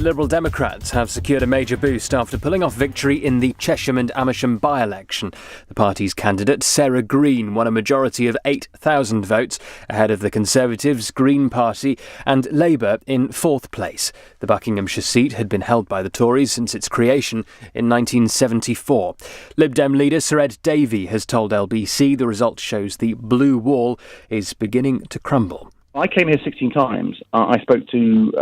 Liberal Democrats have secured a major boost after pulling off victory in the Chesham and Amersham by-election. The party's candidate, Sarah Green, won a majority of 8,000 votes ahead of the Conservatives, Green Party and Labour in fourth place. The Buckinghamshire seat had been held by the Tories since its creation in 1974. Lib Dem leader Sir Ed Davey has told LBC the result shows the blue wall is beginning to crumble. I came here 16 times. I spoke to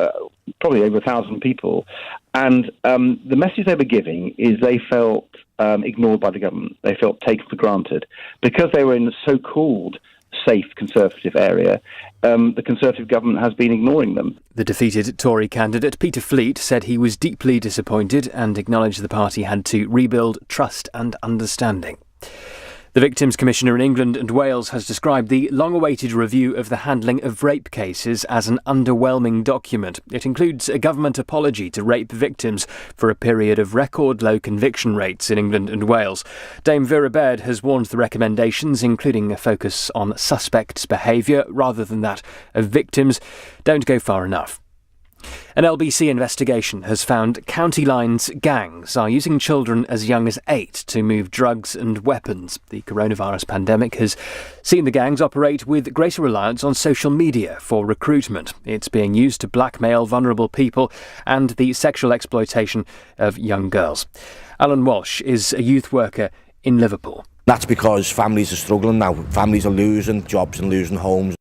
probably over 1,000 people, and the message they were giving is they felt ignored by the government. They felt taken for granted. Because they were in the so-called safe Conservative area, the Conservative government has been ignoring them. The defeated Tory candidate, Peter Fleet, said he was deeply disappointed and acknowledged the party had to rebuild trust and understanding. The Victims Commissioner in England and Wales has described the long-awaited review of the handling of rape cases as an underwhelming document. It includes a government apology to rape victims for a period of record-low conviction rates in England and Wales. Dame Vera Baird has warned the recommendations, including a focus on suspects' behaviour rather than that of victims, don't go far enough. An LBC investigation has found County Lines gangs are using children as young as 8 to move drugs and weapons. The coronavirus pandemic has seen the gangs operate with greater reliance on social media for recruitment. It's being used to blackmail vulnerable people and the sexual exploitation of young girls. Alan Walsh is a youth worker in Liverpool. That's because families are struggling now. Families are losing jobs and losing homes.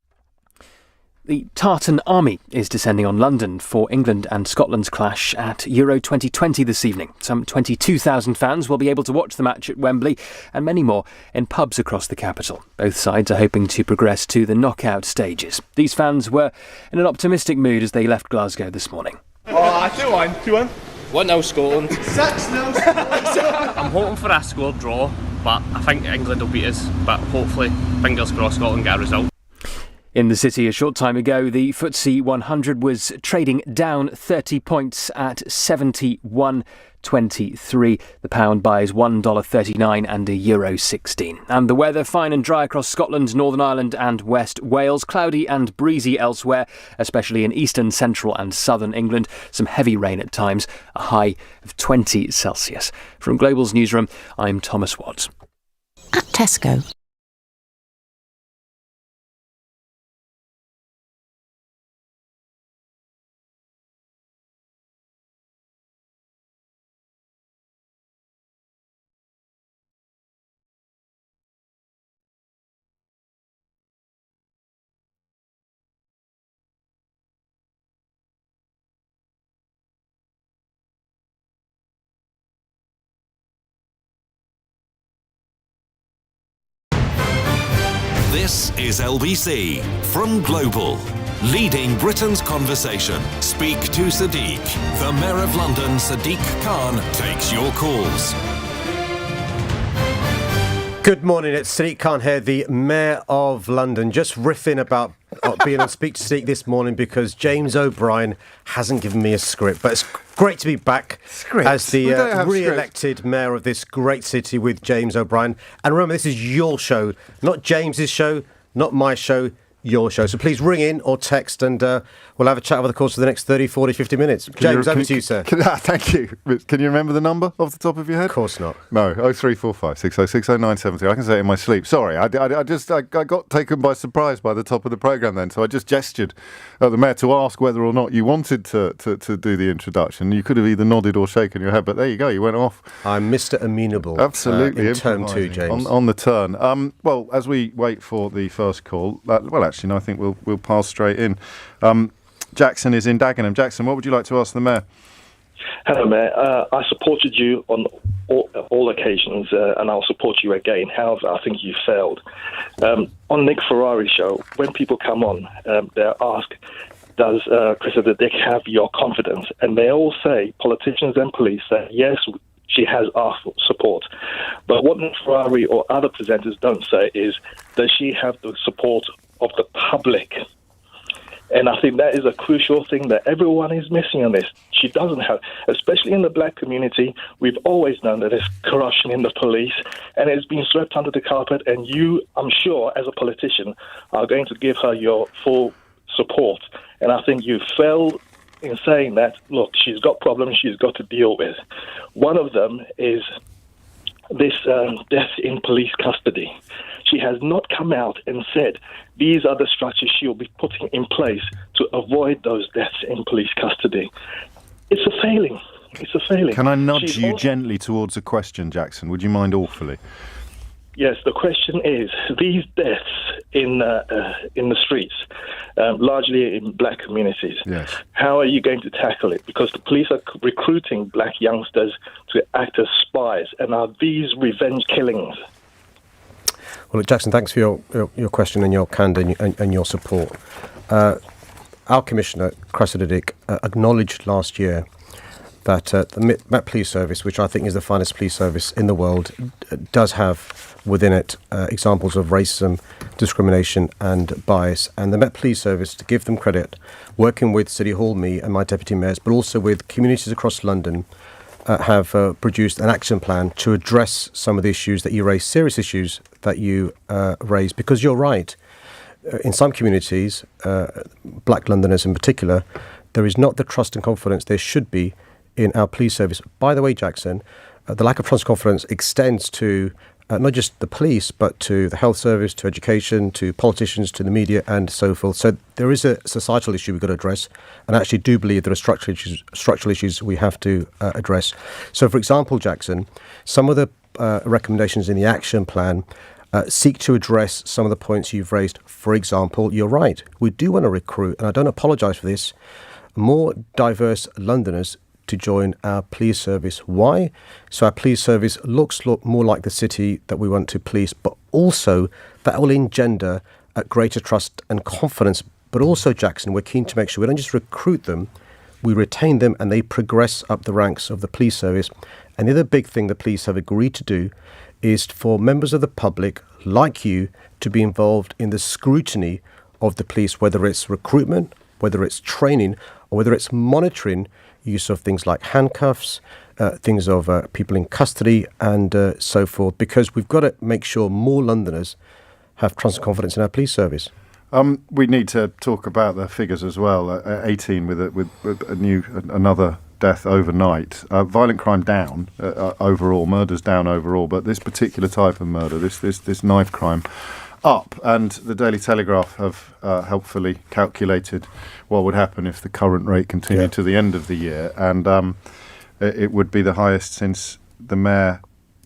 The Tartan Army is descending on London for England and Scotland's clash at Euro 2020 this evening. Some 22,000 fans will be able to watch the match at Wembley and many more in pubs across the capital. Both sides are hoping to progress to the knockout stages. These fans were in an optimistic mood as they left Glasgow this morning. 2-1. 2-1. 1-0 Scotland. 6-0 Scotland. I'm hoping for a score draw, but I think England will beat us. But hopefully, fingers crossed, Scotland get a result. In the city a short time ago, the FTSE 100 was trading down 30 points at 71.23. The pound buys $1.39 and €1.16. And the weather, fine and dry across Scotland, Northern Ireland and West Wales. Cloudy and breezy elsewhere, especially in eastern, central and southern England. Some heavy rain at times, a high of 20 Celsius. From Global's newsroom, I'm Thomas Watts. At Tesco. This is LBC from Global. Leading Britain's conversation. Speak to Sadiq. The Mayor of London, Sadiq Khan, takes your calls. Good morning, it's Sadiq Khan here, the Mayor of London. Just riffing about being on Speak to Sadiq this morning because James O'Brien hasn't given me a script. But it's great to be back as the re-elected Mayor of this great city with James O'Brien. And remember, this is your show, not James's show, not my show, your show. So please ring in or text and we'll have a chat over the course of the next 30, 40, 50 minutes. James, over to you, sir. Thank you. Can you remember the number off the top of your head? Of course not. No, 0345 606 0973. I can say it in my sleep. Sorry, I got taken by surprise by the top of the programme then, so I just gestured at the Mayor to ask whether or not you wanted to do the introduction. You could have either nodded or shaken your head, but there you go, you went off. I'm Mr. Amenable. Absolutely. In turn two, James. On the turn. Well, as we wait for the first call, actually, no, I think we'll pass straight in. Jackson is in Dagenham. Jackson, what would you like to ask the Mayor? Hello, Mayor. I supported you on all occasions, and I'll support you again. However, I think you failed. On Nick Ferrari's show, when people come on, they're asked, does Cressida Dick have your confidence? And they all say, politicians and police say, yes, she has our support. But what Nick Ferrari or other presenters don't say is, does she have the support of the public? And I think that is a crucial thing that everyone is missing on this. She doesn't have, especially in the black community, we've always known that there's corruption in the police and it's been swept under the carpet, and you, I'm sure, as a politician, are going to give her your full support. And I think you failed in saying that, look, she's got problems she's got to deal with. One of them is this death in police custody. She has not come out and said these are the structures she will be putting in place to avoid those deaths in police custody. It's a failing. It's a failing. Can I nudge you gently towards a question, Jackson? Would you mind awfully? Yes, the question is, these deaths in the streets, largely in black communities, yes. How are you going to tackle it? Because the police are recruiting black youngsters to act as spies, and are these revenge killings? Well, Jackson, thanks for your question and your candour and your support. Our Commissioner, Sadiq, acknowledged last year that the Met Police Service, which I think is the finest police service in the world, does have within it examples of racism, discrimination and bias. And the Met Police Service, to give them credit, working with City Hall, me and my deputy mayors, but also with communities across London, have produced an action plan to address some of the issues that you raise, serious issues that you raise. Because you're right, in some communities, black Londoners in particular, there is not the trust and confidence there should be in our police service. By the way, Jackson, the lack of trust and confidence extends to not just the police, but to the health service, to education, to politicians, to the media, and so forth. So there is a societal issue we've got to address, and I actually do believe there are structural issues we have to address. So, for example, Jackson, some of the recommendations in the action plan seek to address some of the points you've raised. For example, you're right, we do want to recruit, and I don't apologise for this, more diverse Londoners to join our police service. Why? So our police service looks more like the city that we want to police, but also that will engender greater trust and confidence. But also, Jackson, we're keen to make sure we don't just recruit them, we retain them and they progress up the ranks of the police service. And the other big thing the police have agreed to do is for members of the public like you to be involved in the scrutiny of the police, whether it's recruitment, whether it's training, or whether it's monitoring use of things like handcuffs, things of people in custody and so forth, because we've got to make sure more Londoners have trust and confidence in our police service. We need to talk about the figures as well. 18 with another death overnight. Violent crime down overall, murders down overall, but this particular type of murder, this knife crime, up. And the Daily Telegraph have helpfully calculated what would happen if the current rate continued to the end of the year, and it would be the highest since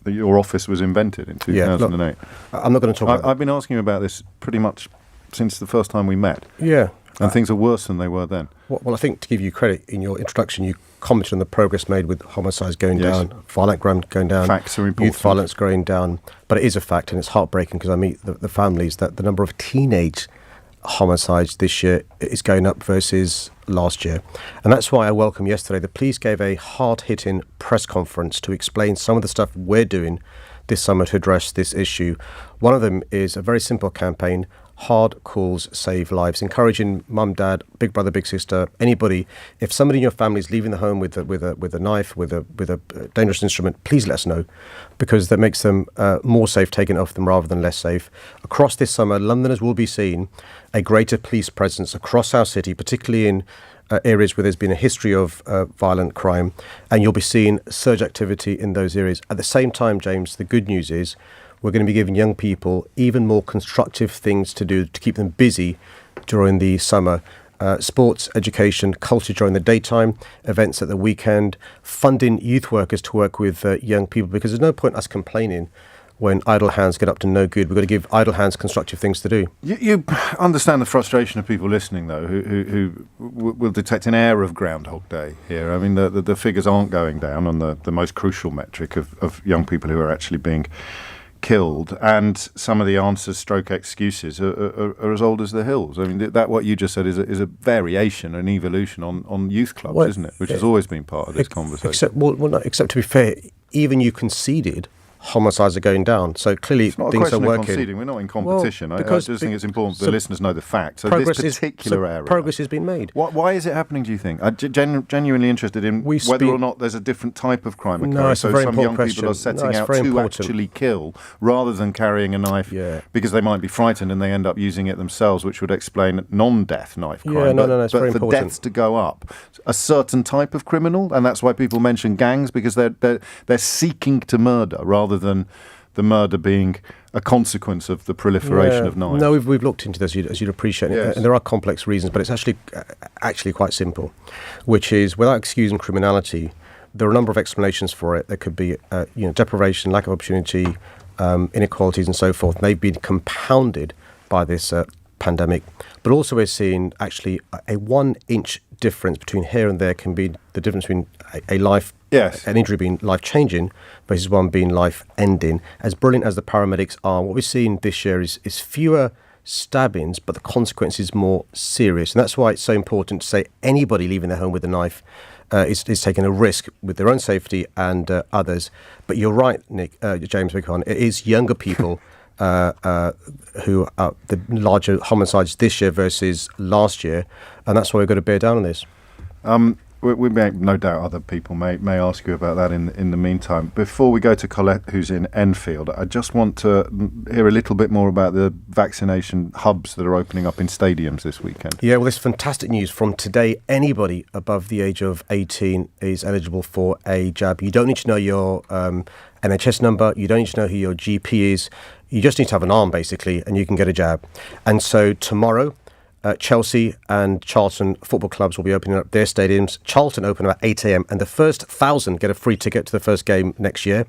your office was invented in 2008. Look, I'm not going to talk about I've been asking you about this pretty much since the first time we met. Yeah. And things are worse than they were then. Well, I think to give you credit, in your introduction, you commented on the progress made with homicides going down, violent crime going down, facts are important, youth violence going down. But it is a fact, and it's heartbreaking because I meet the families, that the number of teenage homicides this year is going up versus last year. And that's why I welcome yesterday the police gave a hard-hitting press conference to explain some of the stuff we're doing this summer to address this issue. One of them is a very simple campaign, Hard Calls Save Lives, encouraging mum, dad, big brother, big sister, anybody, if somebody in your family is leaving the home with a knife, with a dangerous instrument, please let us know, because that makes them more safe taking it off them rather than less safe. Across this summer, Londoners will be seeing a greater police presence across our city, particularly in areas where there's been a history of violent crime, and you'll be seeing surge activity in those areas. At the same time, James, the good news is we're going to be giving young people even more constructive things to do to keep them busy during the summer. Sports, education, culture during the daytime, events at the weekend, funding youth workers to work with young people, because there's no point us complaining when idle hands get up to no good. We've got to give idle hands constructive things to do. You understand the frustration of people listening, though, who will detect an air of Groundhog Day here. I mean, the figures aren't going down on the most crucial metric of young people who are actually being killed, and some of the answers stroke excuses are as old as the hills. I mean, that what you just said is a variation, an evolution on youth clubs, isn't it? Which has always been part of this conversation. Except to be fair, even you conceded homicides are going down. So clearly it's not things a are question of working. conceding. We're not in competition. Well, I just think it's important the listeners know the facts. So this particular area, progress has been made. Why is it happening, do you think? I'm genuinely interested in whether or not there's a different type of crime occurring. No, it's a very some young important people are question. setting out to actually kill rather than carrying a knife because they might be frightened and they end up using it themselves, which would explain non-death knife crime. Yeah, no, it's very for important. deaths to go up, a certain type of criminal, and that's why people mention gangs, because they're seeking to murder rather than the murder being a consequence of the proliferation of knives. No, we've looked into this, as you'd appreciate, and there are complex reasons, but it's actually quite simple, which is, without excusing criminality, there are a number of explanations for it. There could be deprivation, lack of opportunity, inequalities and so forth. They've been compounded by this pandemic, but also we're seeing actually a 1 inch difference between here and there can be the difference between an injury being life-changing versus one being life-ending. As brilliant as the paramedics are, what we're seeing this year is fewer stabbings, but the consequence is more serious. And that's why it's so important to say anybody leaving their home with a knife is taking a risk with their own safety and others. But you're right, Nick, James McCann, it is younger people who are the larger homicides this year versus last year, and that's why we've got to bear down on this. We may, no doubt other people may ask you about that in the meantime. Before we go to Colette, who's in Enfield, I just want to hear a little bit more about the vaccination hubs that are opening up in stadiums this weekend. Yeah, well, there's fantastic news. From today, anybody above the age of 18 is eligible for a jab. You don't need to know your NHS number. You don't need to know who your GP is. You just need to have an arm, basically, and you can get a jab. And so tomorrow, Chelsea and Charlton football clubs will be opening up their stadiums. Charlton open about 8 a.m. and the first 1,000 get a free ticket to the first game next year.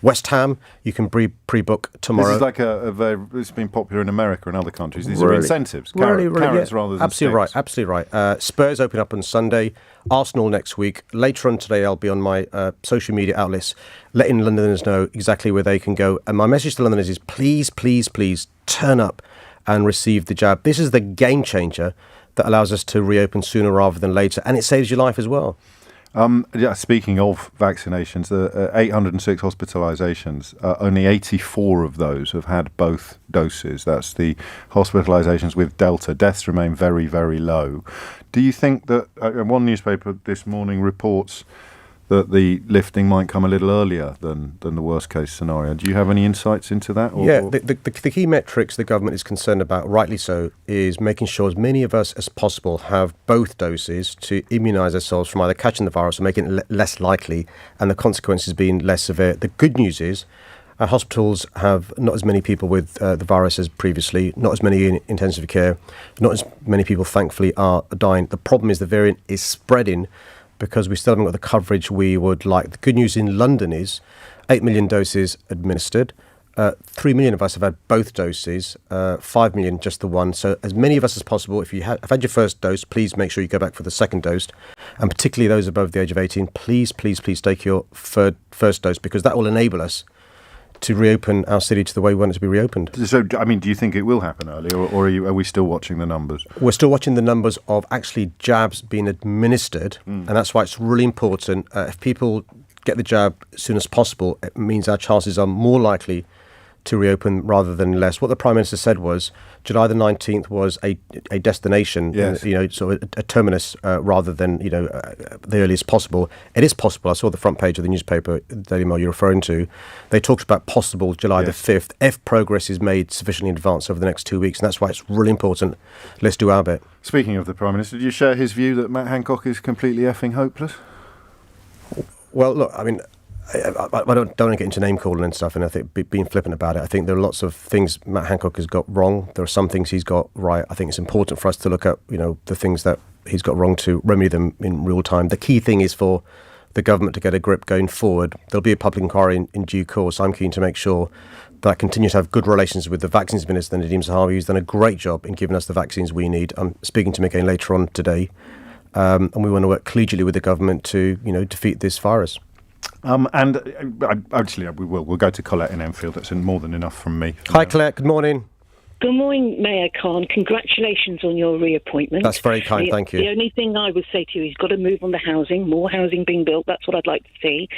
West Ham, you can pre-book tomorrow. This is like it's been popular in America and other countries. These are incentives, carrots rather than sticks. Absolutely right. Spurs open up on Sunday. Arsenal next week. Later on today, I'll be on my social media outlets letting Londoners know exactly where they can go. And my message to Londoners is please, please, please turn up and receive the jab. This is the game changer that allows us to reopen sooner rather than later, and it saves your life as well. Speaking of vaccinations, the 806 hospitalisations, only 84 of those have had both doses. That's the hospitalisations with Delta. Deaths remain very, very low. Do you think that one newspaper this morning reports that the lifting might come a little earlier than the worst case scenario? Do you have any insights into that? The key metrics the government is concerned about, rightly so, is making sure as many of us as possible have both doses to immunise ourselves from either catching the virus or making it less likely and the consequences being less severe. The good news is our hospitals have not as many people with the virus as previously, not as many in intensive care, not as many people, thankfully, are dying. The problem is the variant is spreading because we still haven't got the coverage we would like. The good news in London is 8 million doses administered. 3 million of us have had both doses, 5 million just the one. So as many of us as possible, if you have had your first dose, please make sure you go back for the second dose. And particularly those above the age of 18, please, please, please take your first dose, because that will enable us to reopen our city to the way we want it to be reopened. So, I mean, do you think it will happen early, or are we still watching the numbers? We're still watching the numbers of actually jabs being administered, and that's why it's really important. If people get the jab as soon as possible, it means our chances are more likely to reopen rather than less. What the Prime Minister said was July the 19th was a destination, sort of a terminus rather than, the earliest possible. It is possible. I saw the front page of the newspaper, Daily Mail you're referring to. They talked about possible July the 5th if progress is made sufficiently in advance over the next 2 weeks, and that's why it's really important. Let's do our bit. Speaking of the Prime Minister, do you share his view that Matt Hancock is completely effing hopeless? Well, look, I mean, I don't want to get into name calling and stuff, and I think being flippant about it. I think there are lots of things Matt Hancock has got wrong. There are some things he's got right. I think it's important for us to look at, the things that he's got wrong to remedy them in real time. The key thing is for the government to get a grip going forward. There'll be a public inquiry in due course. I'm keen to make sure that I continue to have good relations with the Vaccines Minister, Nadeem Zahawi, who's done a great job in giving us the vaccines we need. I'm speaking to him again later on today, and we want to work collegially with the government to, defeat this virus. Actually, we'll go to Colette in Enfield. That's more than enough from me. Hi, Colette. Good morning. Good morning, Mayor Khan. Congratulations on your reappointment. That's very kind, thank you. The only thing I would say to you is you've got to move on the housing, more housing being built. That's what I'd like to see.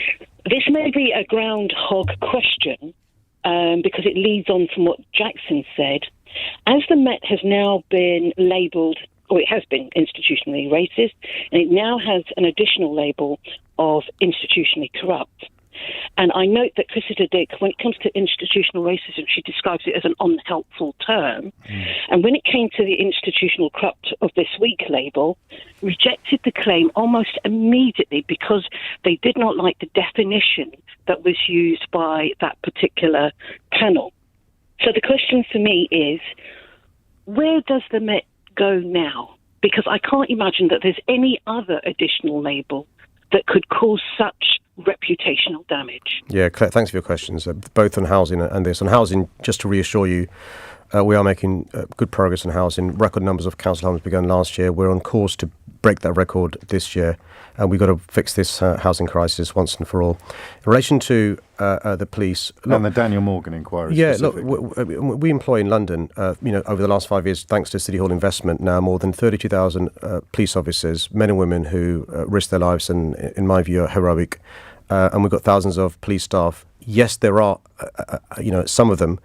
This may be a groundhog question because it leads on from what Jackson said. As the Met has now been labelled, or it has been institutionally racist, and it now has an additional label of institutionally corrupt. And I note that Cressida Dick, when it comes to institutional racism, she describes it as an unhelpful term. And when it came to the institutional corrupt of this week label, rejected the claim almost immediately because they did not like the definition that was used by that particular panel. So the question for me is, where does the Met go now? Because I can't imagine that there's any other additional label that could cause such reputational damage. Yeah, Claire, thanks for your questions, both on housing and this. On housing, just to reassure you, we are making good progress on housing. Record numbers of council homes began last year. We're on course to break that record this year, and we've got to fix this housing crisis once and for all. In relation to the police... And the Daniel Morgan inquiry. Yeah, look, we employ in London, over the last 5 years, thanks to City Hall investment, now more than 32,000 police officers, men and women who risk their lives and, in my view, are heroic. And we've got thousands of police staff. Yes, there are, some of them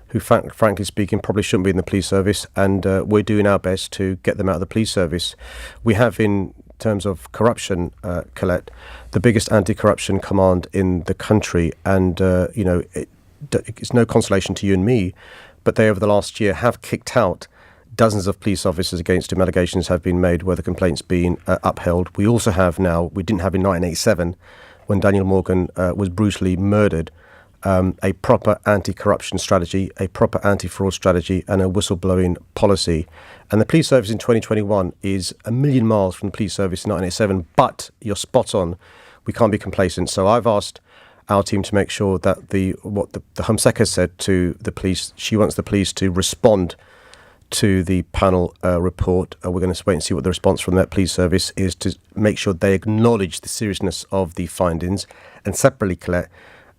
who, frankly speaking, probably shouldn't be in the police service, and we're doing our best to get them out of the police service. We have, in terms of corruption, Colette, the biggest anti-corruption command in the country, and it's no consolation to you and me, but they over the last year have kicked out dozens of police officers against whom allegations have been made where the complaint's been upheld. We also have now, we didn't have in 1987, when Daniel Morgan was brutally murdered, a proper anti-corruption strategy, a proper anti-fraud strategy, and a whistleblowing policy. And the police service in 2021 is a million miles from the police service in 1987, but you're spot on. We can't be complacent. So I've asked our team to make sure that what the Home Sec has said to the police, she wants the police to respond to the panel report. We're going to wait and see what the response from that police service is, to make sure they acknowledge the seriousness of the findings. And separately, Colette,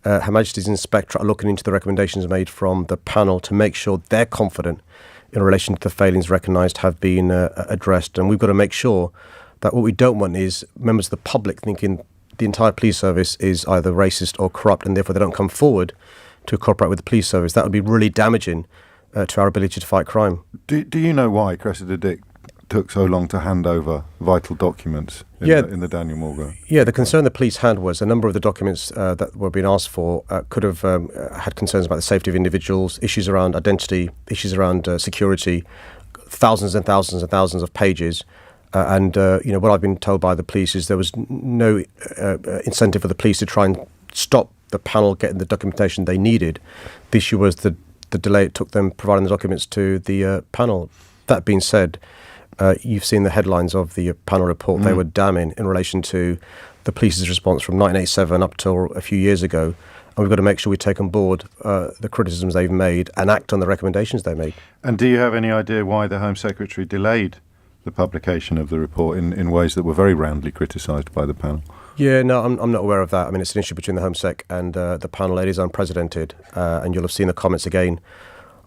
Her Majesty's Inspectorate are looking into the recommendations made from the panel to make sure they're confident in relation to the failings recognised have been addressed. And we've got to make sure that what we don't want is members of the public thinking the entire police service is either racist or corrupt, and therefore they don't come forward to cooperate with the police service. That would be really damaging to our ability to fight crime. Do you know why Cressida Dick took so long to hand over vital documents in the Daniel Morgan? Yeah, the concern the police had was a number of the documents that were being asked for could have had concerns about the safety of individuals, issues around identity, issues around security, thousands and thousands and thousands of pages. And what I've been told by the police is there was no incentive for the police to try and stop the panel getting the documentation they needed. The issue was the delay it took them providing the documents to the panel. That being said, you've seen the headlines of the panel report. They were damning in relation to the police's response from 1987 up till a few years ago. And we've got to make sure we take on board the criticisms they've made and act on the recommendations they made. And do you have any idea why the Home Secretary delayed the publication of the report in ways that were very roundly criticised by the panel? Yeah, no, I'm not aware of that. I mean, it's an issue between the Home Sec and the panel. It is unprecedented, and you'll have seen the comments again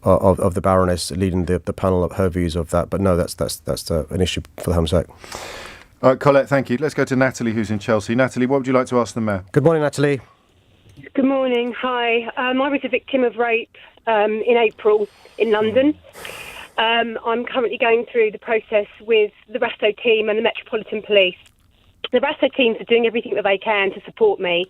of the Baroness leading the panel of her views of that. But no, that's an issue for the Home Sec. Colette, thank you. Let's go to Natalie, who's in Chelsea. Natalie, what would you like to ask the Mayor? Good morning, Natalie. Good morning. Hi. I was a victim of rape in April in London. I'm currently going through the process with the Rasto team and the Metropolitan Police. The Rasto teams are doing everything that they can to support me,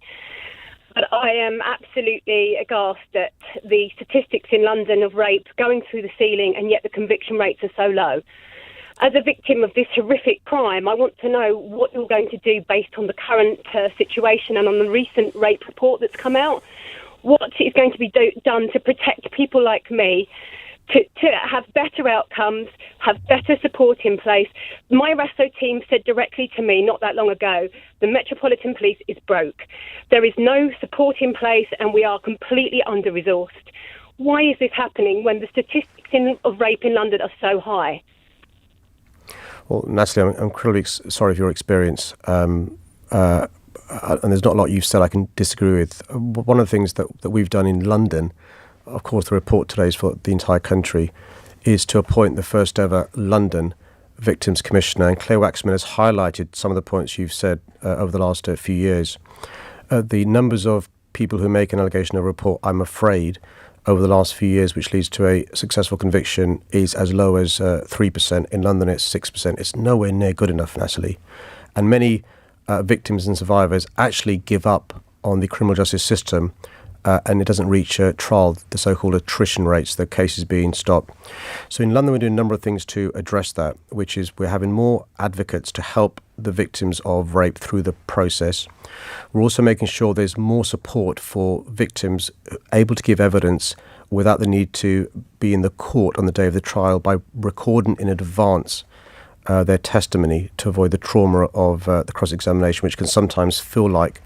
but I am absolutely aghast at the statistics in London of rape going through the ceiling, and yet the conviction rates are so low. As a victim of this horrific crime, I want to know what you're going to do based on the current situation and on the recent rape report that's come out. What is going to be done to protect people like me, to have better outcomes, have better support in place? My Rasto team said directly to me not that long ago, the Metropolitan Police is broke. There is no support in place and we are completely under-resourced. Why is this happening when the statistics of rape in London are so high? Well, Natalie, I'm incredibly sorry for your experience. And there's not a lot you've said I can disagree with. One of the things that we've done in London, of course the report today is for the entire country, is to appoint the first ever London Victims Commissioner. And Claire Waxman has highlighted some of the points you've said over the last few years. the numbers of people who make an allegation or report, I'm afraid, over the last few years, which leads to a successful conviction, is as low as 3%. In London, it's 6%. It's nowhere near good enough, Natalie. And many victims and survivors actually give up on the criminal justice system and it doesn't reach trial, the so-called attrition rates, the cases being stopped. So in London, we're doing a number of things to address that, which is we're having more advocates to help the victims of rape through the process. We're also making sure there's more support for victims able to give evidence without the need to be in the court on the day of the trial by recording in advance their testimony to avoid the trauma of the cross-examination, which can sometimes feel like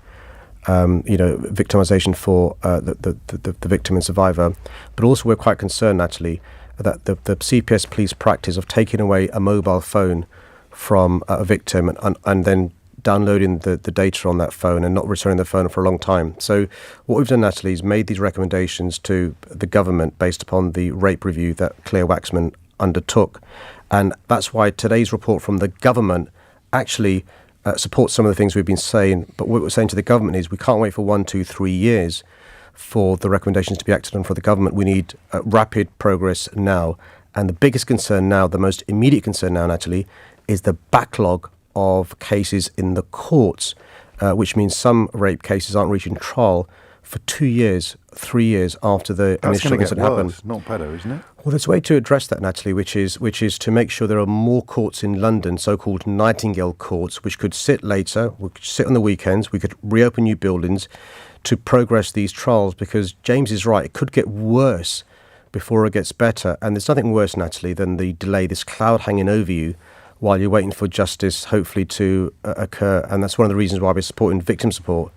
victimization for the victim and survivor. But also we're quite concerned, actually, that the CPS police practice of taking away a mobile phone from a victim and then downloading the data on that phone and not returning the phone for a long time. So what we've done, Natalie, is made these recommendations to the government based upon the rape review that Claire Waxman undertook. And that's why today's report from the government actually supports some of the things we've been saying. But what we're saying to the government is we can't wait for 1, 2, 3 years for the recommendations to be acted on for the government. We need rapid progress now. And the biggest concern now, the most immediate concern now, actually, is the backlog of cases in the courts, which means some rape cases aren't reaching trial for 2 years, 3 years after the initial incident happened. Not better, isn't it? Well, there's a way to address that, Natalie, which is to make sure there are more courts in London, so-called Nightingale courts, which could sit later, we could sit on the weekends, we could reopen new buildings to progress these trials, because James is right, it could get worse before it gets better. And there's nothing worse, Natalie, than the delay, this cloud hanging over you while you're waiting for justice, hopefully, to occur. And that's one of the reasons why we're supporting victim support,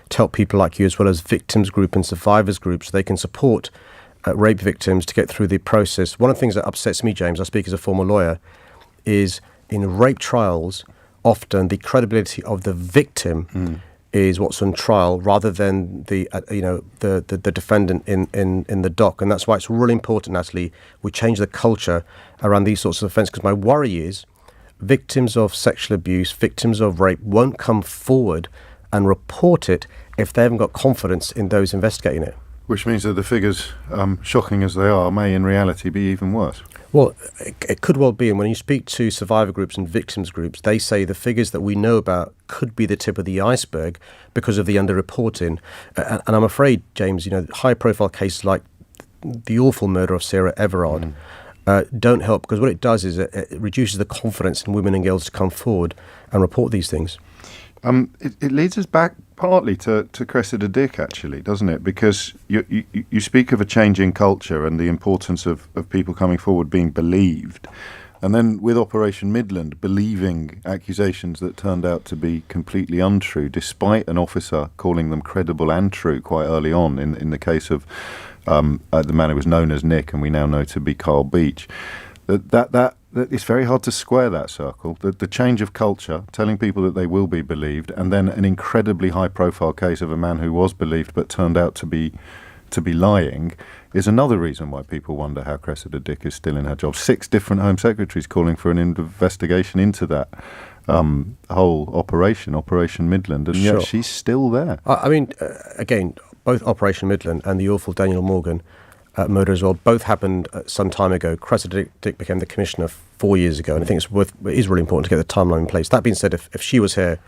to help people like you, as well as victims group and survivors groups, so they can support rape victims to get through the process. One of the things that upsets me, James, I speak as a former lawyer, is in rape trials, often the credibility of the victim is what's on trial rather than the defendant in the dock. And that's why it's really important, Natalie, we change the culture around these sorts of offences, because my worry is victims of sexual abuse, victims of rape won't come forward and report it if they haven't got confidence in those investigating it. Which means that the figures, shocking as they are, may in reality be even worse. Well, it could well be. And when you speak to survivor groups and victims groups, they say the figures that we know about could be the tip of the iceberg because of the underreporting. And I'm afraid, James, high-profile cases like the awful murder of Sarah Everard don't help, because what it does is it reduces the confidence in women and girls to come forward and report these things. It leads us back partly to Cressida Dick, actually, doesn't it? Because you speak of a changing culture and the importance of people coming forward being believed. And then with Operation Midland, believing accusations that turned out to be completely untrue, despite an officer calling them credible and true quite early on in the case of the man who was known as Nick and we now know to be Carl Beach. That it's very hard to square that circle. The change of culture, telling people that they will be believed, and then an incredibly high-profile case of a man who was believed but turned out to be lying, is another reason why people wonder how Cressida Dick is still in her job. 6 different Home Secretaries calling for an investigation into that whole Operation Midland, and yet she's still there. Again, both Operation Midland and the awful Daniel Morgan murder as well, both happened some time ago. Cressida Dick became the commissioner 4 years ago, and I think it is really important to get the timeline in place. That being said, if she was here,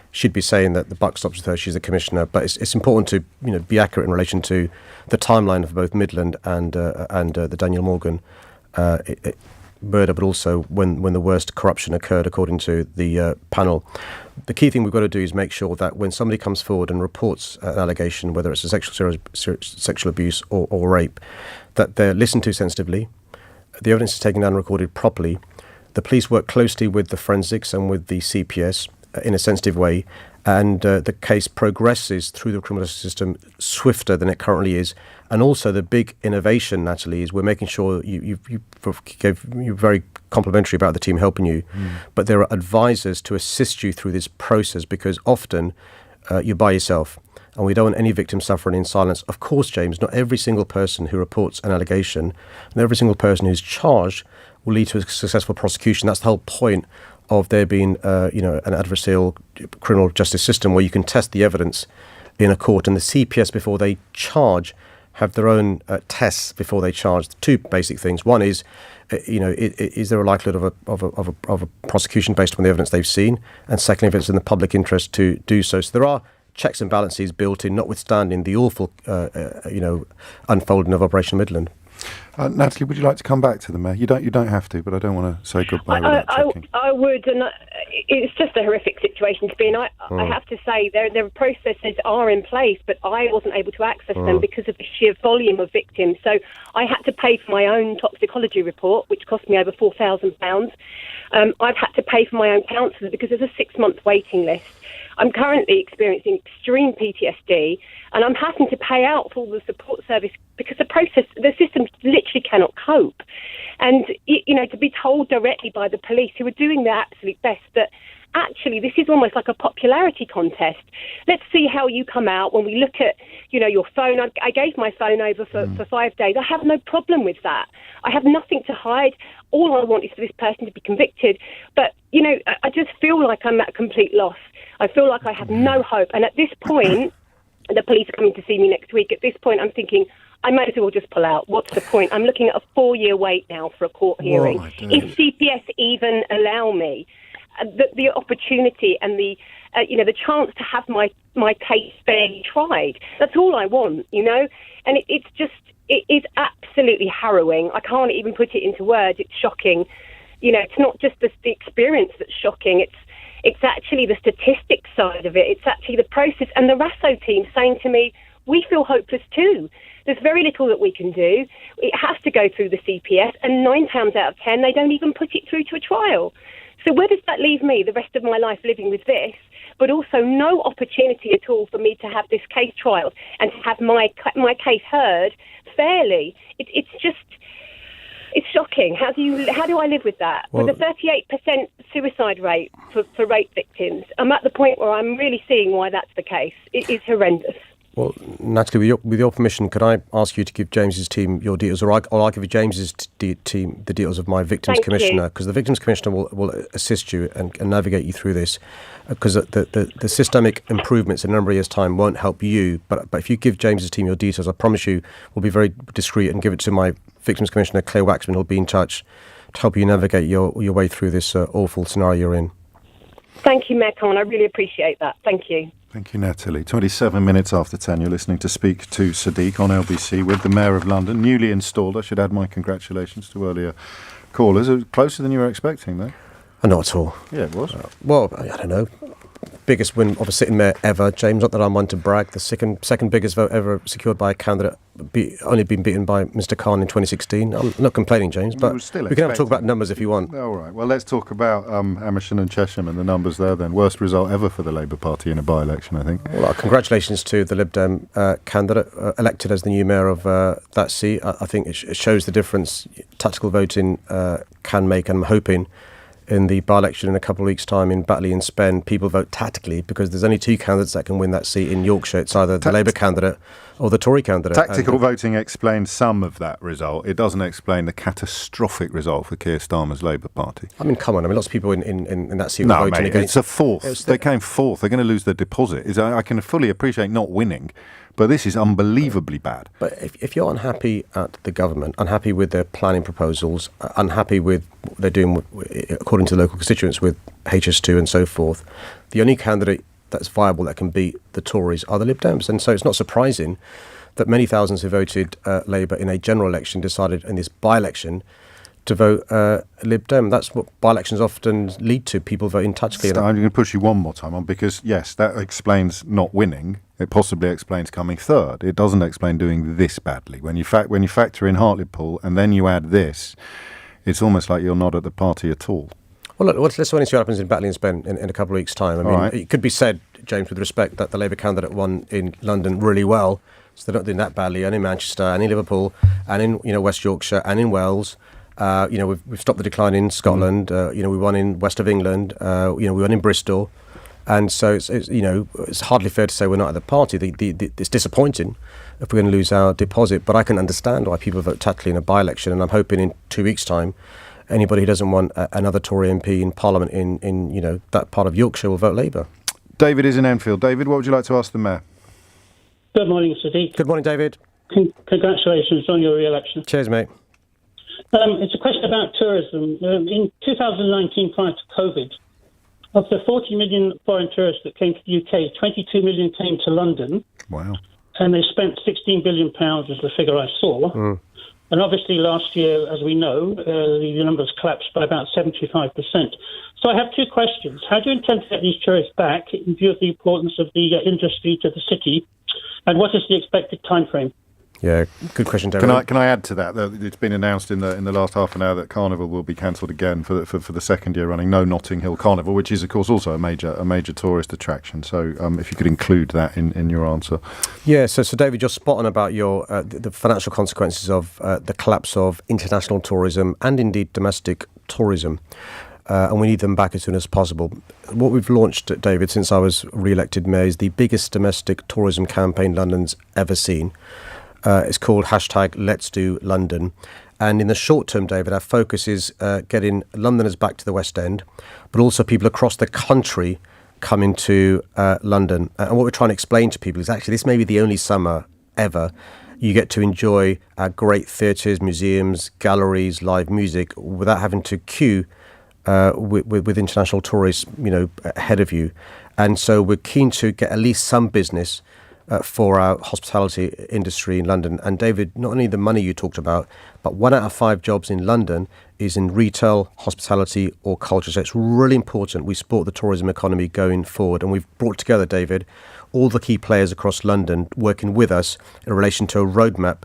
she'd be saying that the buck stops with her, she's the commissioner, but it's important to be accurate in relation to the timeline of both Midland and the Daniel Morgan murder, but also when the worst corruption occurred, according to the panel. The key thing we've got to do is make sure that when somebody comes forward and reports an allegation, whether it's a sexual abuse or rape, that they're listened to sensitively, the evidence is taken down and recorded properly, the police work closely with the forensics and with the CPS in a sensitive way, and the case progresses through the criminal justice system swifter than it currently is. And also the big innovation, Natalie, is we're making sure you're very complimentary about the team helping you, but there are advisors to assist you through this process, because often you're by yourself, and we don't want any victim suffering in silence. Of course, James, not every single person who reports an allegation and every single person who's charged will lead to a successful prosecution. That's the whole point of there being an adversarial criminal justice system where you can test the evidence in a court, and the CPS, before they charge, have their own tests before they charge. Two basic things. One is, is there a likelihood of a prosecution based on the evidence they've seen? And secondly, if it's in the public interest to do so. So there are checks and balances built in, notwithstanding the awful, unfolding of Operation Midland. Natalie, would you like to come back to the mayor? You don't have to, but I don't want to say goodbye without checking. I would, and it's just a horrific situation to be in. I have to say, their processes are in place, but I wasn't able to access them because of the sheer volume of victims. So I had to pay for my own toxicology report, which cost me over £4,000. I've had to pay for my own counsellor because there's a 6-month waiting list. I'm currently experiencing extreme PTSD, and I'm having to pay out for all the support service because the system literally cannot cope. And, to be told directly by the police, who are doing their absolute best, that actually this is almost like a popularity contest. Let's see how you come out when we look at, your phone. I gave my phone over for 5 days. I have no problem with that. I have nothing to hide. All I want is for this person to be convicted. But, I just feel like I'm at a complete loss. I feel like I have no hope. And at this point, the police are coming to see me next week. At this point, I'm thinking, I might as well just pull out. What's the point? I'm looking at a 4-year wait now for a court hearing. If CPS even allow me the opportunity and the chance to have my case fairly tried, that's all I want, And it is absolutely harrowing. I can't even put it into words. It's shocking. It's not just the experience that's shocking. It's actually the statistics side of it. It's actually the process. And the RASO team saying to me, we feel hopeless too. There's very little that we can do. It has to go through the CPS, and 9 times out of 10, they don't even put it through to a trial. So where does that leave me the rest of my life living with this, but also no opportunity at all for me to have this case trialed and to have my case heard fairly? It's shocking. How do I live with that? With a 38% suicide rate for rape victims, I'm at the point where I'm really seeing why that's the case. It is horrendous. Well, Natalie, with your permission, could I ask you to give James's team your details, or I'll give James's team the details of my victims commissioner, because the victims commissioner will assist you and navigate you through this, because the systemic improvements in a number of years' time won't help you, but if you give James's team your details, I promise you we'll be very discreet and give it to my victims commissioner, Claire Waxman, who'll be in touch to help you navigate your way through this awful scenario you're in. Thank you, Mayor Khan. I really appreciate that. Thank you. Thank you, Natalie. 27 minutes after 10, you're listening to Speak to Sadiq on LBC with the Mayor of London, newly installed. I should add my congratulations to earlier callers. It was closer than you were expecting, though. Not at all. Yeah, it was. Well, I don't know. Biggest win of a sitting mayor ever, James. Not that I'm one to brag. The second biggest vote ever secured by a candidate, only been beaten by Mr. Khan in 2016. I'm not complaining, James, but we can have a talk about numbers if you want. All right. Well, let's talk about Amersham and Chesham and the numbers there then. Worst result ever for the Labour Party in a by-election, I think. Well, congratulations to the Lib Dem candidate elected as the new mayor of that seat. I think it shows the difference tactical voting can make, and I'm hoping in the by-election in a couple of weeks' time in Batley and Spen, people vote tactically, because there's only 2 candidates that can win that seat in Yorkshire. It's either the Labour candidate or the Tory candidate. Tactical voting explains some of that result. It doesn't explain the catastrophic result for Keir Starmer's Labour Party. I mean, come on. I mean, lots of people in that seat were voting against. It's a fourth. They came fourth. They're going to lose their deposit. I can fully appreciate not winning, but this is unbelievably bad. But if you're unhappy at the government, unhappy with their planning proposals, unhappy with what they're doing according to local constituents with HS2 and so forth, the only candidate that's viable that can beat the Tories are the Lib Dems. And so it's not surprising that many thousands who voted Labour in a general election decided in this by-election to vote Lib Dem. That's what by-elections often lead to, people voting tactically. I'm going to push you one more time on, because, yes, that explains not winning. It possibly explains coming third. It doesn't explain doing this badly. When you factor in Hartlepool and then you add this, it's almost like you're not at the party at all. Well, look, let's wait and see what happens in Batley and Spen in a couple of weeks' time. I mean, It could be said, James, with respect, that the Labour candidate won in London really well, so they're not doing that badly, and in Manchester, and in Liverpool, and in West Yorkshire, and in Wales. We've stopped the decline in Scotland. We won in West of England. We won in Bristol, and so it's hardly fair to say we're not at the party. It's disappointing if we're going to lose our deposit, but I can understand why people vote tactically in a by-election, and I'm hoping in 2 weeks' time, anybody who doesn't want another Tory MP in Parliament in that part of Yorkshire will vote Labour. David is in Enfield. David, what would you like to ask the Mayor? Good morning, Sadiq. Good morning, David. Congratulations on your re-election. Cheers, mate. It's a question about tourism. In 2019, prior to COVID, of the 40 million foreign tourists that came to the UK, 22 million came to London. Wow. And they spent £16 billion, is the figure I saw. And obviously last year, as we know, the numbers collapsed by about 75%. So I have two questions. How do you intend to get these tourists back in view of the importance of the industry to the city? And what is the expected time frame? Yeah, good question, David. Can I add to that? It's been announced in the last half an hour that Carnival will be cancelled again for the second year running. No Notting Hill Carnival, which is of course also a major tourist attraction. So if you could include that in your answer. Yeah. So David, you're spot on about your the financial consequences of the collapse of international tourism and indeed domestic tourism. And we need them back as soon as possible. What we've launched, David, since I was re-elected mayor, is the biggest domestic tourism campaign London's ever seen. It's called #Let'sDoLondon. And in the short term, David, our focus is getting Londoners back to the West End, but also people across the country coming to London. And what we're trying to explain to people is actually this may be the only summer ever you get to enjoy great theatres, museums, galleries, live music without having to queue with international tourists, ahead of you. And so we're keen to get at least some business for our hospitality industry in London. And David, not only the money you talked about, but 1 out of 5 jobs in London is in retail, hospitality or culture. So it's really important we support the tourism economy going forward. And we've brought together, David, all the key players across London working with us in relation to a roadmap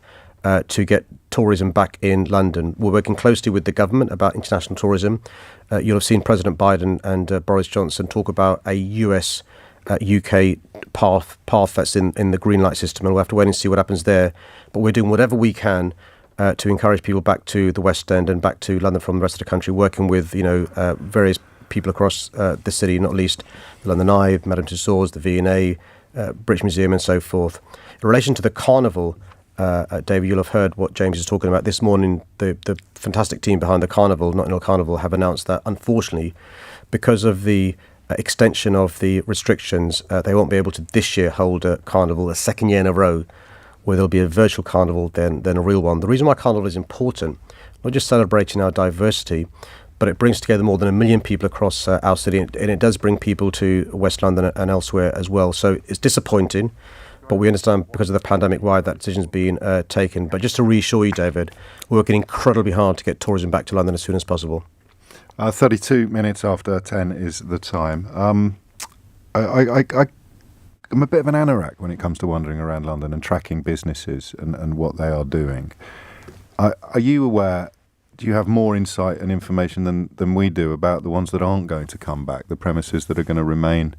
to get tourism back in London. We're working closely with the government about international tourism. You'll have seen President Biden and Boris Johnson talk about a US UK path that's in the green light system, and we'll have to wait and see what happens there. But we're doing whatever we can to encourage people back to the West End and back to London from the rest of the country, working with various people across the city, not least the London Eye, Madame Tussauds, the V&A, British Museum and so forth. In relation to the Carnival, David, you'll have heard what James is talking about. This morning, the fantastic team behind the Carnival, Notting Hill Carnival, have announced that, unfortunately, because of the extension of the restrictions, they won't be able to this year hold a carnival, a second year in a row, where there'll be a virtual carnival than a real one. The reason why carnival is important, not just celebrating our diversity, but it brings together more than 1 million people across our city, and it does bring people to West London and elsewhere as well. So it's disappointing, but we understand because of the pandemic why that decision's been taken. But just to reassure you, David, we're working incredibly hard to get tourism back to London as soon as possible. 32 minutes after 10 is the time. I'm a bit of an anorak when it comes to wandering around London and tracking businesses and what they are doing. Are you aware, do you have more insight and information than we do about the ones that aren't going to come back, the premises that are going to remain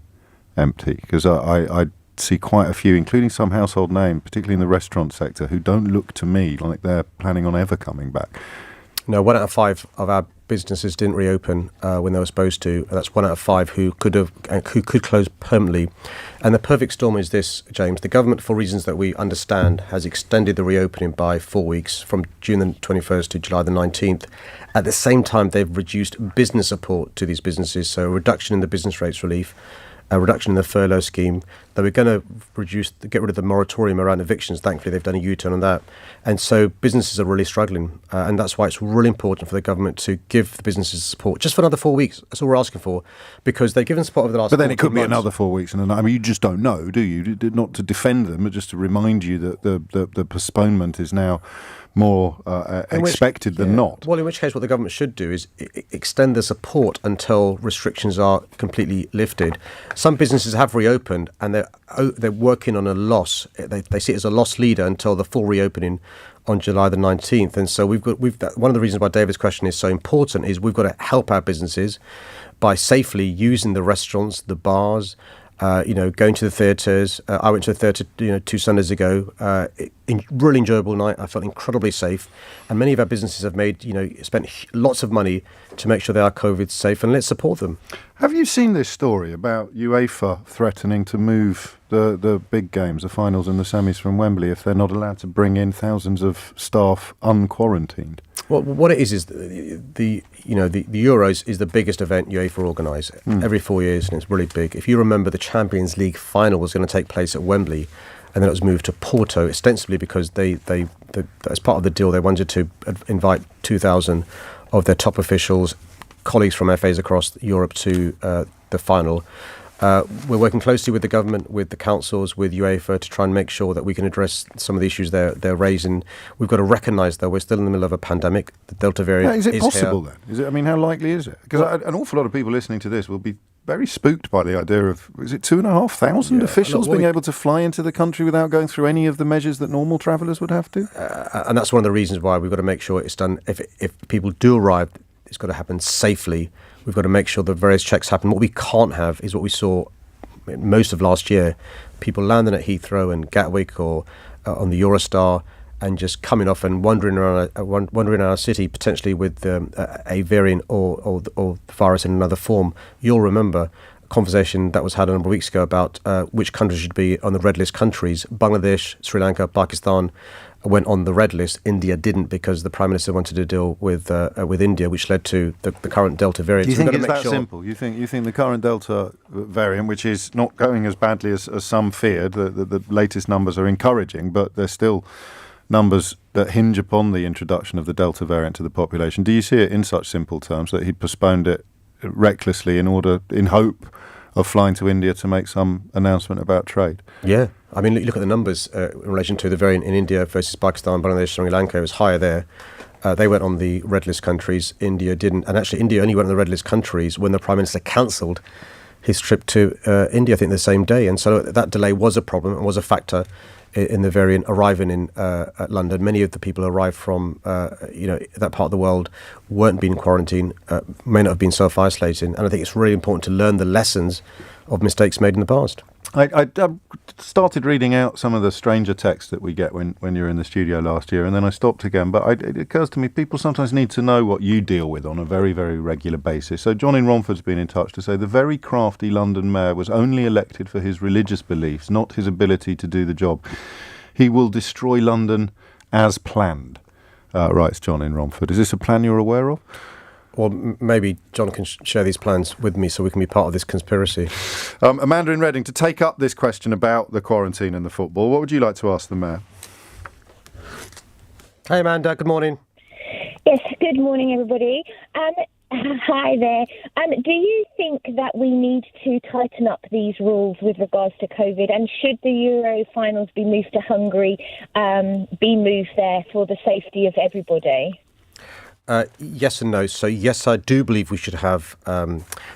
empty? Because I see quite a few, including some household names, particularly in the restaurant sector, who don't look to me like they're planning on ever coming back. No, 1 out of 5 of our businesses didn't reopen when they were supposed to. That's 1 out of 5 who could close permanently. And the perfect storm is this, James. The government, for reasons that we understand, has extended the reopening by 4 weeks from June the 21st to July the 19th. At the same time, they've reduced business support to these businesses, so a reduction in the business rates relief, a reduction in the furlough scheme. They were going to get rid of the moratorium around evictions. Thankfully, they've done a U-turn on that. And so businesses are really struggling. And that's why it's really important for the government to give the businesses support just for another 4 weeks. That's all we're asking for, because they've given support over the last 4 months. But then it could be another 4 weeks. And I mean, you just don't know, do you? Not to defend them, but just to remind you that the postponement is now more expected than not. Well, in which case what the government should do is extend the support until restrictions are completely lifted. Some businesses have reopened and they're working on a loss. They see it as a loss leader until the full reopening on July the 19th. And so we've one of the reasons why David's question is so important is we've got to help our businesses by safely using the restaurants, the bars, going to the theatres. I went to the theatre, 2 Sundays ago. Really enjoyable night. I felt incredibly safe. And many of our businesses have spent lots of money to make sure they are COVID safe, and let's support them. Have you seen this story about UEFA threatening to move the big games, the finals and the semis from Wembley, if they're not allowed to bring in thousands of staff unquarantined? Well, what it is the Euros is the biggest event UEFA organise every 4 years, and it's really big. If you remember, the Champions League final was going to take place at Wembley, and then it was moved to Porto, ostensibly because they as part of the deal, they wanted to invite 2,000 of their top officials, colleagues from FAs across Europe to the final. We're working closely with the government, with the councils, with UEFA to try and make sure that we can address some of the issues they're raising. We've got to recognise, though, we're still in the middle of a pandemic. The Delta variant is it possible here. then? Is it? I mean, how likely is it? Because an awful lot of people listening to this will be very spooked by the idea of, is it 2,500 officials being able to fly into the country without going through any of the measures that normal travellers would have to? And that's one of the reasons why we've got to make sure it's done. If people do arrive, it's got to happen safely. We've got to make sure the various checks happen. What we can't have is what we saw most of last year, people landing at Heathrow and Gatwick or on the Eurostar and just coming off and wandering around our city, potentially with a variant or the virus in another form. You'll remember a conversation that was had a number of weeks ago about which countries should be on the red list countries. Bangladesh, Sri Lanka, Pakistan went on the red list. India didn't because the Prime Minister wanted to deal with India, which led to the current Delta variant. Do you think it's that simple? You think the current Delta variant, which is not going as badly as some feared, the latest numbers are encouraging, but there's still numbers that hinge upon the introduction of the Delta variant to the population. Do you see it in such simple terms that he postponed it recklessly in hope of flying to India to make some announcement about trade? Yeah. I mean, look at the numbers in relation to the variant in India versus Pakistan, Bangladesh, Sri Lanka. It was higher there. They went on the red list countries. India didn't. And actually, India only went on the red list countries when the Prime Minister cancelled his trip to India, I think, the same day. And so that delay was a problem and was a factor in the variant arriving in London. Many of the people who arrived from that part of the world weren't being quarantined, may not have been self-isolating. And I think it's really important to learn the lessons of mistakes made in the past. I started reading out some of the stranger texts that we get when you're in the studio last year, and then I stopped again. But it occurs to me, people sometimes need to know what you deal with on a very, very regular basis. So John in Romford's been in touch to say the very crafty London mayor was only elected for his religious beliefs, not his ability to do the job. He will destroy London as planned, writes John in Romford. Is this a plan you're aware of? Well, maybe John can share these plans with me so we can be part of this conspiracy. Amanda in Reading, to take up this question about the quarantine and the football, what would you like to ask the Mayor? Hey, Amanda, good morning. Yes, good morning, everybody. Hi there. Do you think that we need to tighten up these rules with regards to COVID? And should the Euro finals be moved to Hungary, be moved there for the safety of everybody? Yes and no. So yes, I do believe we should have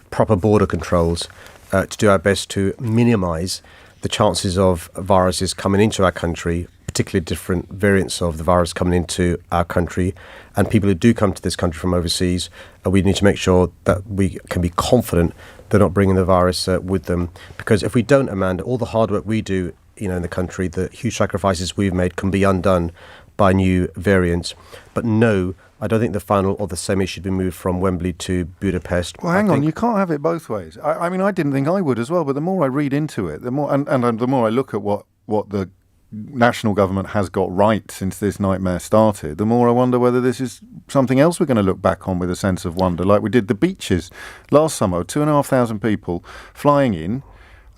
proper border controls to do our best to minimise the chances of viruses coming into our country, particularly different variants of the virus coming into our country. And people who do come to this country from overseas, we need to make sure that we can be confident they're not bringing the virus with them. Because if we don't, Amanda, all the hard work we do, in the country, the huge sacrifices we've made can be undone by new variants. But no, I don't think the final or the semi should be moved from Wembley to Budapest. Well, hang on, you can't have it both ways. I mean, I didn't think I would as well, but the more I read into it, the more and the more I look at what the national government has got right since this nightmare started, the more I wonder whether this is something else we're going to look back on with a sense of wonder, like we did the beaches last summer, 2,500 people flying in,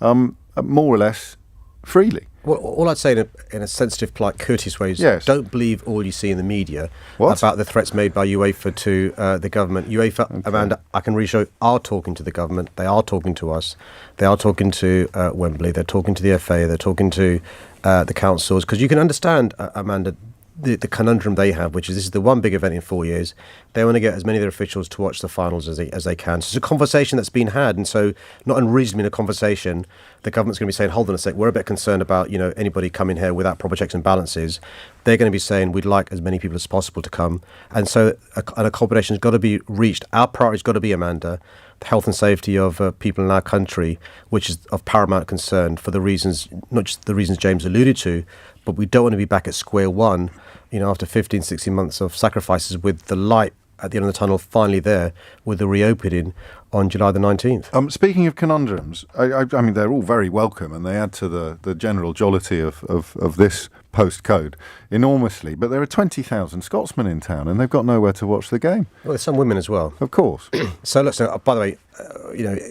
more or less freely. Well, all I'd say in a sensitive, polite, courteous way is don't believe all you see in the media about the threats made by UEFA to the government. UEFA, okay. Amanda, I can reassure, are talking to the government. They are talking to us. They are talking to Wembley. They're talking to the FA. They're talking to the councils. Because you can understand, Amanda, the conundrum they have, which is this is the one big event in 4 years. They want to get as many of their officials to watch the finals as they can. So it's a conversation that's been had, and so not unreasonably in a conversation, the government's going to be saying, hold on a sec, we're a bit concerned about anybody coming here without proper checks and balances. They're going to be saying we'd like as many people as possible to come, and so an accommodation's got to be reached. Our priority's got to be, Amanda, the health and safety of people in our country, which is of paramount concern for the reasons, not just the reasons James alluded to, but we don't want to be back at square one, after 15, 16 months of sacrifices with the light at the end of the tunnel finally there with the reopening on July the 19th. Speaking of conundrums, I mean, they're all very welcome and they add to the general jollity of this postcode enormously. But there are 20,000 Scotsmen in town and they've got nowhere to watch the game. Well, there's some women as well. Of course. So, listen, by the way,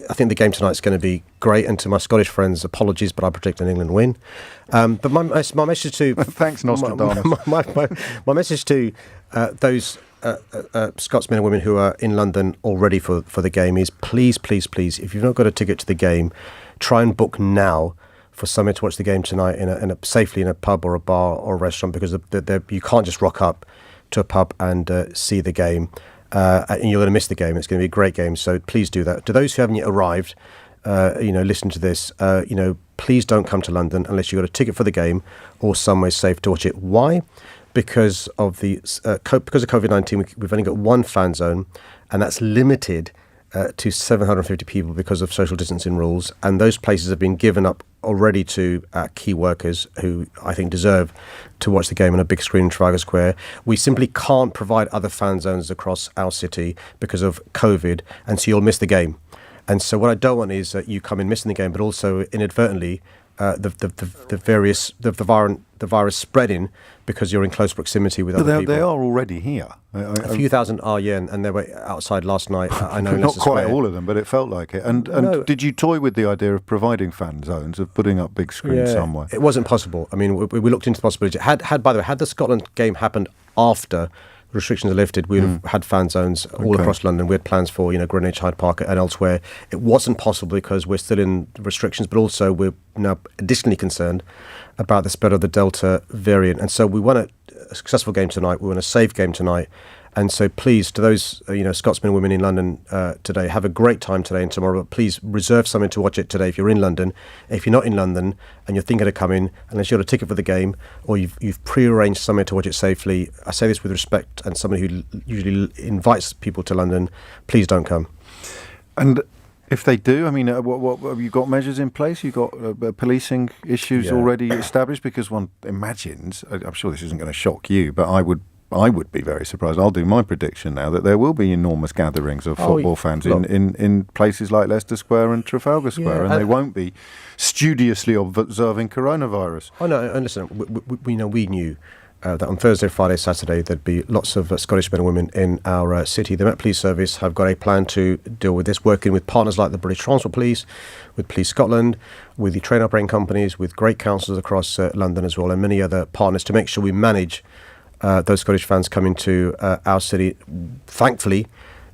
I think the game tonight's going to be great. And to my Scottish friends, apologies, but I predict an England win. But my message to... Thanks, Nostradamus. My message to those Scotsmen and women who are in London already for the game is please, if you've not got a ticket to the game, try and book now for somewhere to watch the game tonight safely in a pub or a bar or a restaurant, because you can't just rock up to a pub and see the game and you're going to miss the game. It's going to be a great game, so please do that. To those who haven't yet arrived, listen to this, please don't come to London unless you've got a ticket for the game or somewhere safe to watch it. Why? Because of COVID-19, we've only got one fan zone, and that's limited to 750 people because of social distancing rules. And those places have been given up already to key workers who I think deserve to watch the game on a big screen in Trafalgar Square. We simply can't provide other fan zones across our city because of COVID, and so you'll miss the game. And so what I don't want is that you come in missing the game, but also inadvertently the virus spreading because you're in close proximity with other people. They are already here. A few thousand are, yeah, and they were outside last night. I know not quite all of them, but it felt like it. And No. did you toy with the idea of providing fan zones, of putting up big screens somewhere? It wasn't possible. I mean, we looked into the possibility. By the way, had the Scotland game happened after restrictions are lifted, we'd have had fan zones all across London. We had plans for, Greenwich, Hyde Park and elsewhere. It wasn't possible because we're still in restrictions, but also we're now additionally concerned about the spread of the Delta variant. And so we want a successful game tonight. We want a safe game tonight. And so please, to those, Scotsmen and women in London today, have a great time today and tomorrow. But please reserve something to watch it today if you're in London. If you're not in London and you're thinking of coming, unless you've got a ticket for the game or you've pre-arranged somewhere to watch it safely, I say this with respect and somebody who usually invites people to London, please don't come. And if they do, I mean, what have you got measures in place? You've got policing issues already established? Because one imagines, I'm sure this isn't going to shock you, but I would be very surprised. I'll do my prediction now that there will be enormous gatherings of football fans in places like Leicester Square and Trafalgar Square, and they won't be studiously observing coronavirus. Oh no, and listen, we knew that on Thursday, Friday, Saturday there'd be lots of Scottish men and women in our city. The Met Police Service have got a plan to deal with this, working with partners like the British Transport Police, with Police Scotland, with the train operating companies, with great councils across London as well, and many other partners to make sure we manage those Scottish fans coming to our city. Thankfully,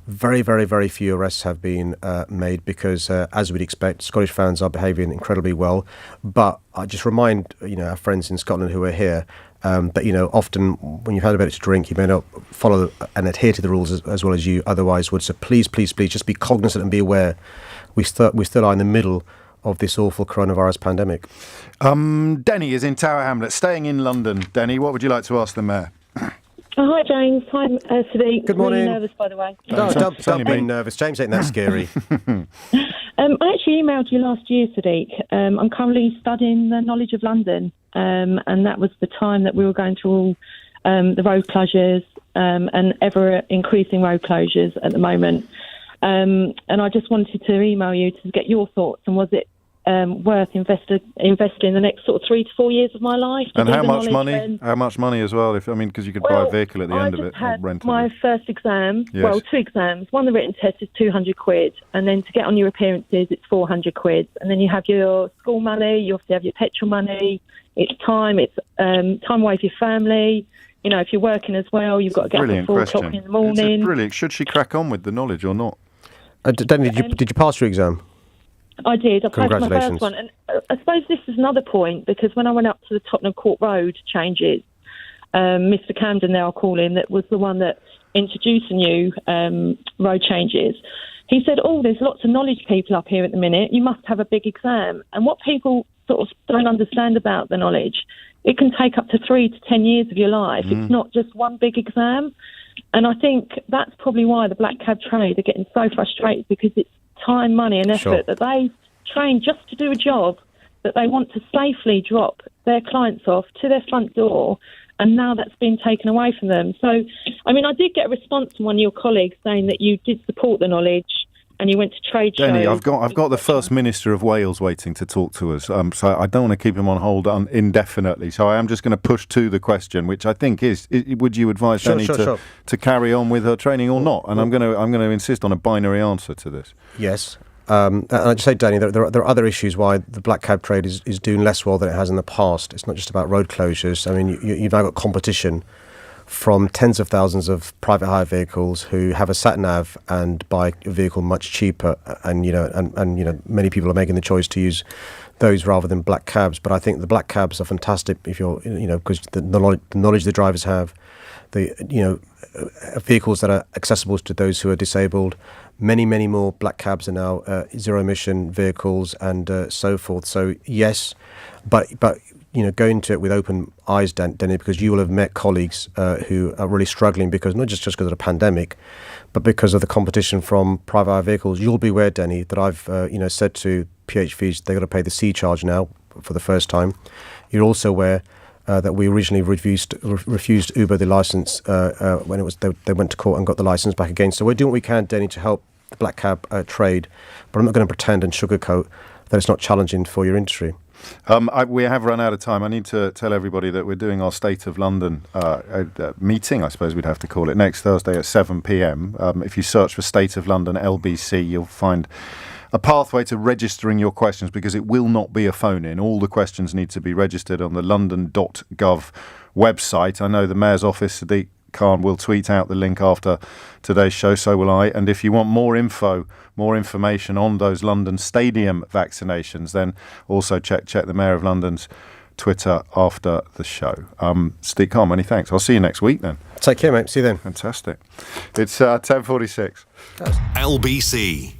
very, very, very few arrests have been made because, as we'd expect, Scottish fans are behaving incredibly well. But I just remind our friends in Scotland who are here that often when you've had a bit to drink, you may not follow and adhere to the rules as well as you otherwise would. So please, just be cognizant and be aware. We still are in the middle of this awful coronavirus pandemic. Denny is in Tower Hamlets, staying in London. Denny, what would you like to ask the Mayor? Hi, James. Hi, Sadiq. Good morning. Really nervous, by the way. Don't be nervous. James ain't that scary. I actually emailed you last year, Sadiq. I'm currently studying the knowledge of London, and that was the time that we were going through all the road closures and ever-increasing road closures at the moment. And I just wanted to email you to get your thoughts, and was it worth investing in the next sort of 3 to 4 years of my life? And how much money? How much money as well? Because you could buy a vehicle at the end of it. I just had my first exam. Yes. Well, 2 exams. One, the written test is £200, and then to get on your appearances, it's £400. And then you have your school money. You obviously have your petrol money. It's time. It's time away with your family. If you're working as well, you've got to get up at 4 o'clock in the morning. It's brilliant. Should she crack on with the knowledge or not? Danny, did you pass your exam? I did. I passed my Congratulations. first one. And I suppose this is another point, because when I went up to the Tottenham Court Road changes, Mr. Camden, there I'll call him, that was the one that introduced the new road changes. He said, there's lots of knowledge people up here at the minute. You must have a big exam. And what people sort of don't understand about the knowledge, it can take up to 3 to 10 years of your life. It's not just one big exam. And I think that's probably why the black cab trade are getting so frustrated, because it's time, money and effort that they train just to do a job that they want to safely drop their clients off to their front door and now that's been taken away from them. So, I mean, I did get a response from one of your colleagues saying that you did support the knowledge and you went to trade shows. Denny, I've got the First Minister of Wales waiting to talk to us, so I don't want to keep him on hold indefinitely. So I am just going to push to the question, which I think is: would you advise Denny to carry on with her training or not? And I'm going to insist on a binary answer to this. Yes. And I just say, Danny, there are other issues why the black cab trade is doing less well than it has in the past. It's not just about road closures. I mean, you've now got competition from tens of thousands of private hire vehicles who have a sat nav and buy a vehicle much cheaper, and many people are making the choice to use those rather than black cabs. But I think the black cabs are fantastic if you're because the knowledge the drivers have, vehicles that are accessible to those who are disabled. Many more black cabs are now zero emission vehicles and so forth. So yes, but go into it with open eyes, Denny, because you will have met colleagues who are really struggling because not just because of the pandemic, but because of the competition from private hire vehicles. You'll be aware, Denny, that I've said to PHVs they've got to pay the C charge now for the first time. You're also aware that we originally refused Uber the license when it was they went to court and got the license back again. So we're doing what we can, Denny, to help the black cab trade, but I'm not going to pretend and sugarcoat that it's not challenging for your industry. We have run out of time. I need to tell everybody that we're doing our State of London meeting, I suppose we'd have to call it, next Thursday at 7 p.m. If you search for State of London LBC, you'll find a pathway to registering your questions, because it will not be a phone-in. All the questions need to be registered on the london.gov website. I know the Mayor's office, Sadiq Khan, will tweet out the link after today's show, so will I. And if you want more information on those London stadium vaccinations, then also check the Mayor of London's Twitter after the show. Sadiq Khan, many thanks. I'll see you next week then. Take care, mate. See you then. Fantastic. It's 10:46. LBC.